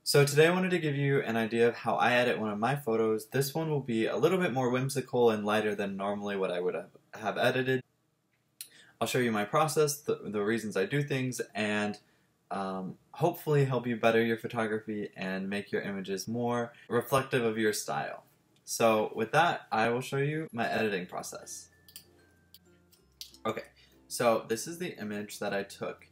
So today I wanted to give you an idea of how I edit one of my photos. This one will be a little bit more whimsical and lighter than normally what I would have edited. I'll show you my process, the reasons I do things, and hopefully help you better your photography and make your images more reflective of your style. So with that, I will show you my editing process. Okay, so this is the image that I took.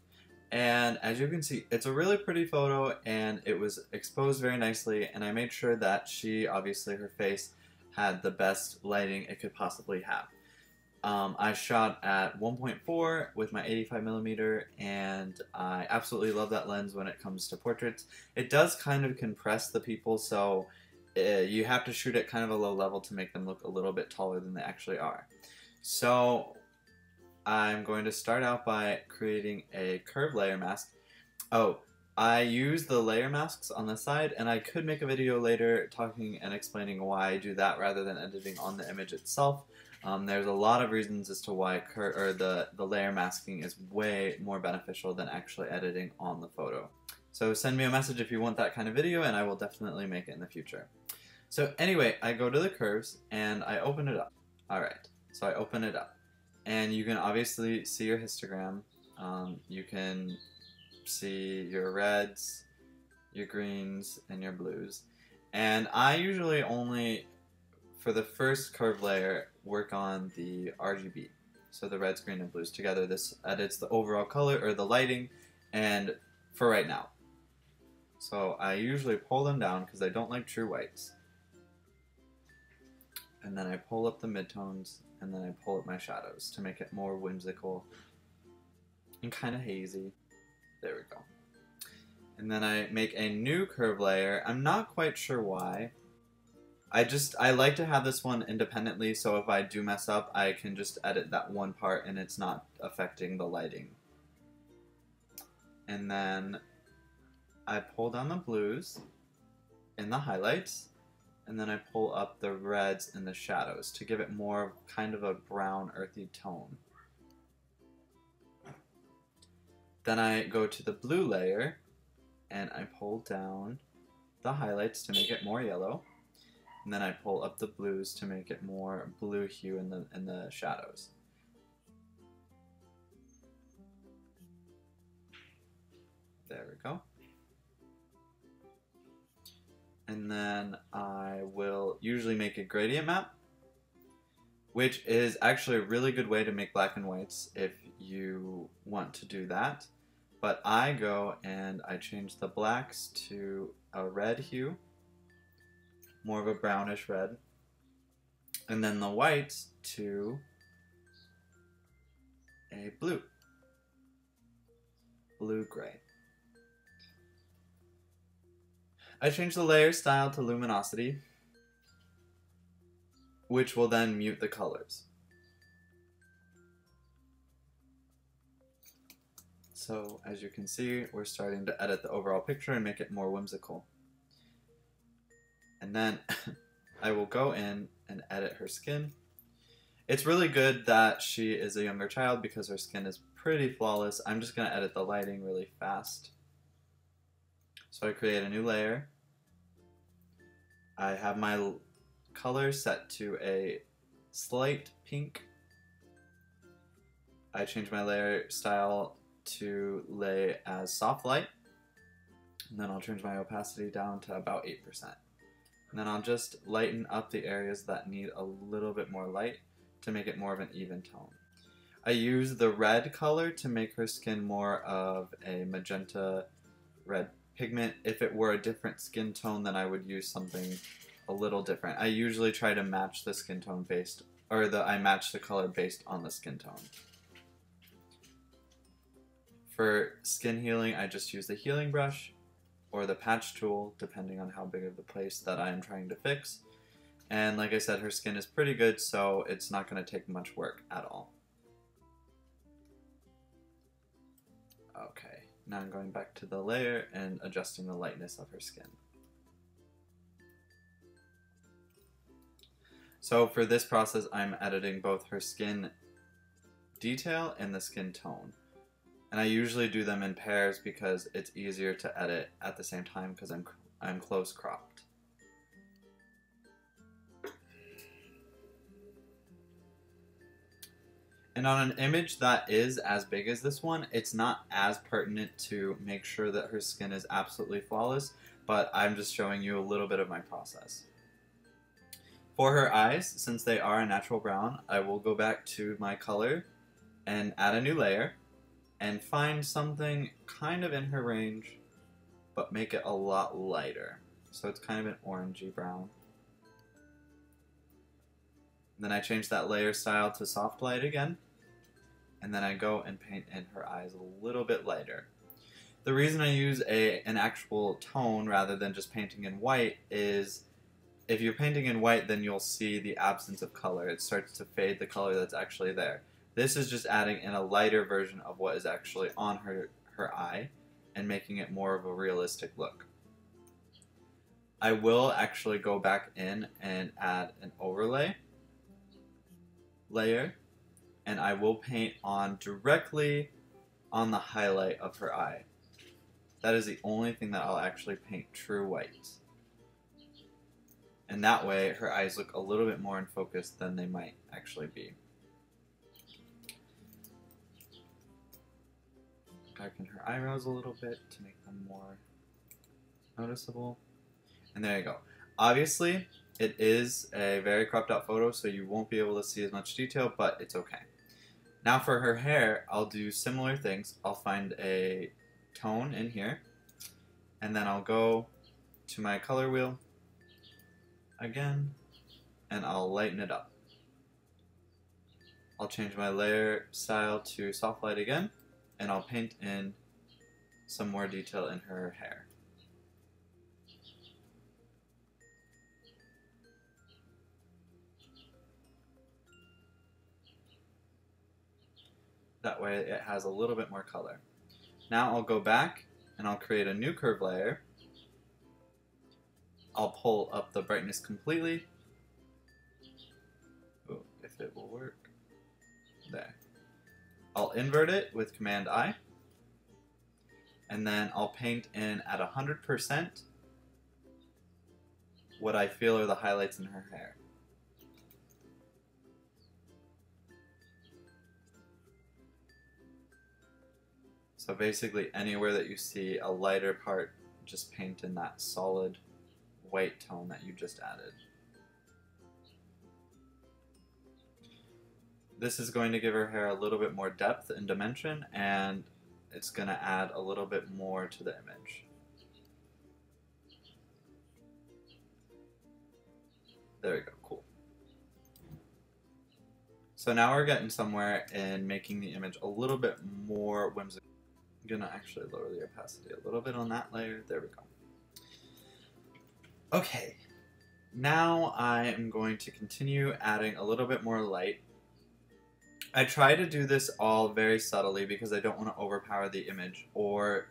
And as you can see, it's a really pretty photo and it was exposed very nicely, and I made sure that obviously her face had the best lighting it could possibly have. I shot at 1.4 with my 85mm, and I absolutely love that lens when it comes to portraits. It does kind of compress the people, so you have to shoot at kind of a low level to make them look a little bit taller than they actually are. So I'm going to start out by creating a curved layer mask. Oh, I use the layer masks on the side, and I could make a video later talking and explaining why I do that rather than editing on the image itself. There's a lot of reasons as to why the layer masking is way more beneficial than actually editing on the photo. So send me a message if you want that kind of video, and I will definitely make it in the future. So anyway, I go to the curves and I open it up. Alright, so I open it up. And you can obviously see your histogram. You can see your reds, your greens, and your blues. And I usually only, for the first curve layer, work on the RGB. So the reds, green, and blues together. This edits the overall color, or the lighting, and for right now. So I usually pull them down because I don't like true whites. And then I pull up the midtones, and then I pull up my shadows to make it more whimsical and kind of hazy. There we go. And then I make a new curve layer. I'm not quite sure why. I like to have this one independently, so if I do mess up, I can just edit that one part and it's not affecting the lighting. And then I pull down the blues in the highlights, and then I pull up the reds and the shadows to give it more kind of a brown, earthy tone. Then I go to the blue layer, and I pull down the highlights to make it more yellow. And then I pull up the blues to make it more blue hue in the shadows. There we go. And then I will usually make a gradient map, which is actually a really good way to make black and whites if you want to do that. But I go and I change the blacks to a red hue, more of a brownish red, and then the whites to a blue-gray. I change the layer style to luminosity, which will then mute the colors. So as you can see, we're starting to edit the overall picture and make it more whimsical. And then I will go in and edit her skin. It's really good that she is a younger child because her skin is pretty flawless. I'm just going to edit the lighting really fast. So I create a new layer. I have my color set to a slight pink. I change my layer style to lay as soft light. And then I'll change my opacity down to about 8%. And then I'll just lighten up the areas that need a little bit more light to make it more of an even tone. I use the red color to make her skin more of a magenta red pigment. If it were a different skin tone, then I would use something a little different. I usually try to match the skin tone I match the color based on the skin tone. For skin healing, I just use the healing brush or the patch tool, depending on how big of the place that I am trying to fix. And like I said, her skin is pretty good, so it's not going to take much work at all. Okay. Now I'm going back to the layer and adjusting the lightness of her skin. So for this process, I'm editing both her skin detail and the skin tone. And I usually do them in pairs because it's easier to edit at the same time because I'm I'm close cropped. And on an image that is as big as this one, it's not as pertinent to make sure that her skin is absolutely flawless, but I'm just showing you a little bit of my process. For her eyes, since they are a natural brown, I will go back to my color and add a new layer and find something kind of in her range, but make it a lot lighter. So it's kind of an orangey brown. Then I change that layer style to soft light again, and then I go and paint in her eyes a little bit lighter. The reason I use an actual tone rather than just painting in white is if you're painting in white, then you'll see the absence of color. It starts to fade the color that's actually there. This is just adding in a lighter version of what is actually on her eye and making it more of a realistic look. I will actually go back in and add an overlay layer, and I will paint on directly on the highlight of her eye. That is the only thing that I'll actually paint true white. And that way her eyes look a little bit more in focus than they might actually be. Darken her eyebrows a little bit to make them more noticeable. And there you go. Obviously, it is a very cropped out photo, so you won't be able to see as much detail, but it's okay. Now for her hair, I'll do similar things. I'll find a tone in here, and then I'll go to my color wheel again, and I'll lighten it up. I'll change my layer style to soft light again, and I'll paint in some more detail in her hair. That way it has a little bit more color. Now I'll go back and I'll create a new curve layer. I'll pull up the brightness completely. Ooh, if it will work. There. I'll invert it with Command I. And then I'll paint in at 100% what I feel are the highlights in her hair. So basically anywhere that you see a lighter part, just paint in that solid white tone that you just added. This is going to give her hair a little bit more depth and dimension, and it's going to add a little bit more to the image. There we go, cool. So now we're getting somewhere in making the image a little bit more whimsical. I'm gonna actually lower the opacity a little bit on that layer. There we go. Okay, now I am going to continue adding a little bit more light. I try to do this all very subtly because I don't want to overpower the image or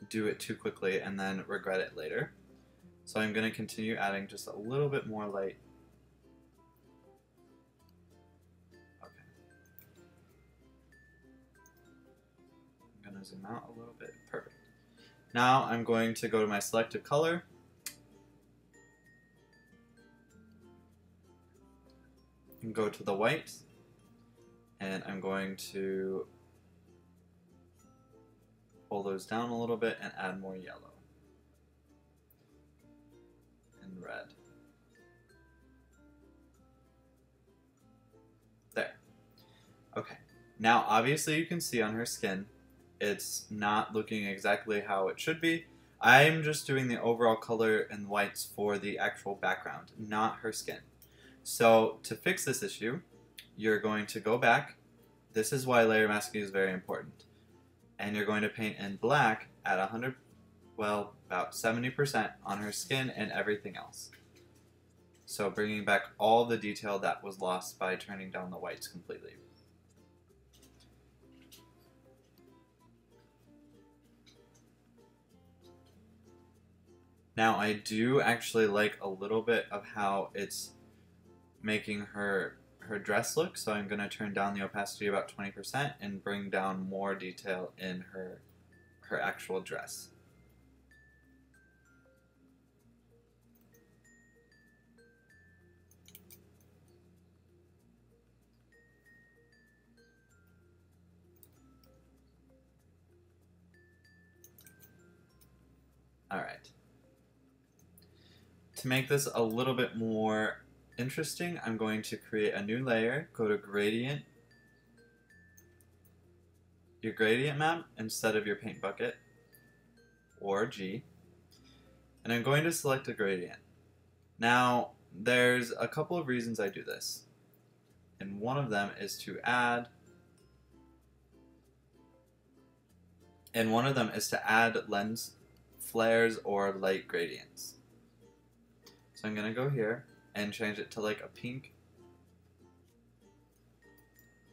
do it too quickly and then regret it later. So I'm going to continue adding just a little bit more light. I'm going to zoom out a little bit. Perfect. Now I'm going to go to my selected color. And go to the white. And I'm going to pull those down a little bit and add more yellow. And red. There. Okay. Now obviously you can see on her skin it's not looking exactly how it should be. I'm just doing the overall color and whites for the actual background, not her skin. So to fix this issue, you're going to go back. This is why layer masking is very important. And you're going to paint in black at about 70% on her skin and everything else. So bringing back all the detail that was lost by turning down the whites completely. Now I do actually like a little bit of how it's making her dress look, so I'm going to turn down the opacity about 20% and bring down more detail in her actual dress. Alright. To make this a little bit more interesting, I'm going to create a new layer, go to Gradient, your gradient map instead of your paint bucket, or G, and I'm going to select a gradient. Now, there's a couple of reasons I do this, and one of them is to add lens flares or light gradients. So I'm going to go here and change it to like a pink.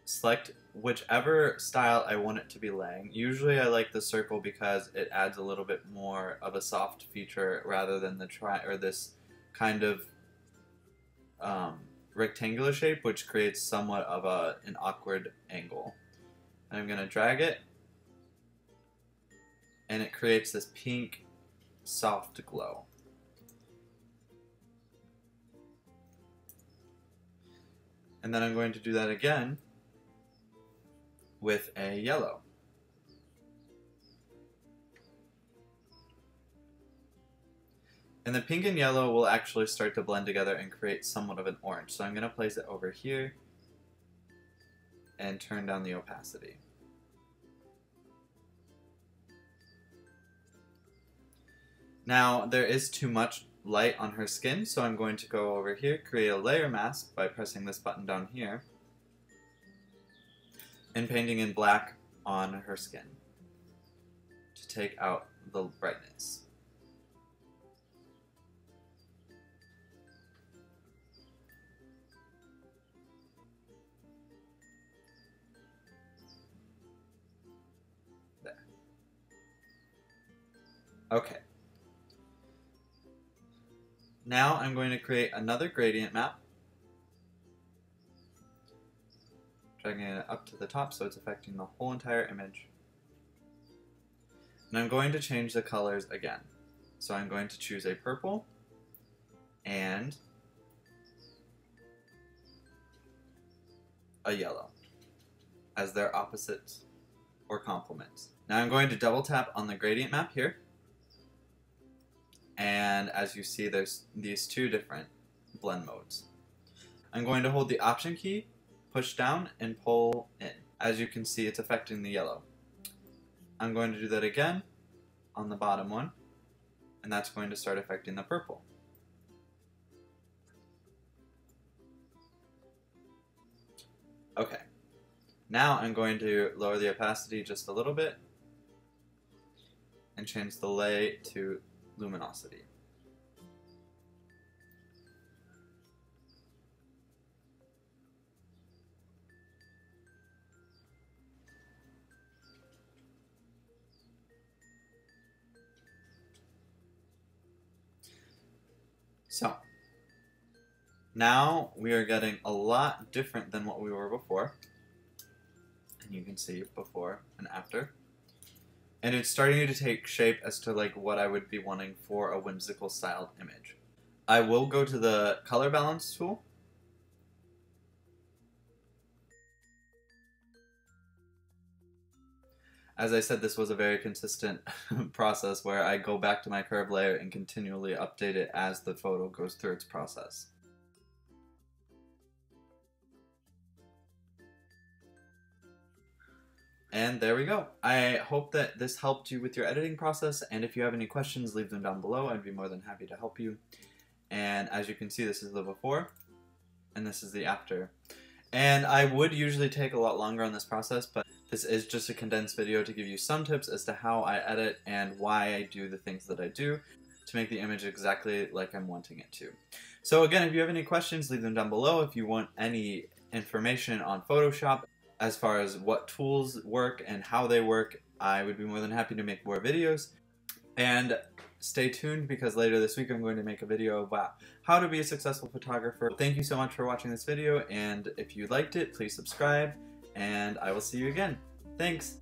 Select whichever style I want it to be laying. Usually I like the circle because it adds a little bit more of a soft feature rather than this kind of rectangular shape, which creates somewhat of an awkward angle. And I'm going to drag it, and it creates this pink soft glow. And then I'm going to do that again with a yellow. And the pink and yellow will actually start to blend together and create somewhat of an orange. So I'm going to place it over here and turn down the opacity. Now, there is too much light on her skin, so I'm going to go over here, create a layer mask by pressing this button down here, and painting in black on her skin to take out the brightness. There. Okay. Now I'm going to create another gradient map, dragging it up to the top so it's affecting the whole entire image. And I'm going to change the colors again. So I'm going to choose a purple and a yellow as their opposites or complements. Now I'm going to double tap on the gradient map here. And as you see, there's these two different blend modes. I'm going to hold the Option key, push down, and pull in. As you can see, it's affecting the yellow. I'm going to do that again on the bottom one, and that's going to start affecting the purple. Okay. Now I'm going to lower the opacity just a little bit and change the lay to luminosity. So, now we are getting a lot different than what we were before. And you can see before and after. And it's starting to take shape as to like what I would be wanting for a whimsical styled image. I will go to the color balance tool. As I said, this was a very consistent process where I go back to my curve layer and continually update it as the photo goes through its process. And there we go. I hope that this helped you with your editing process, and if you have any questions, leave them down below. I'd be more than happy to help you. And as you can see, this is the before, and this is the after. And I would usually take a lot longer on this process, but this is just a condensed video to give you some tips as to how I edit and why I do the things that I do to make the image exactly like I'm wanting it to. So again, if you have any questions, leave them down below. If you want any information on Photoshop, as far as what tools work and how they work, I would be more than happy to make more videos. And stay tuned because later this week I'm going to make a video about how to be a successful photographer. Thank you so much for watching this video, and if you liked it, please subscribe, and I will see you again. Thanks!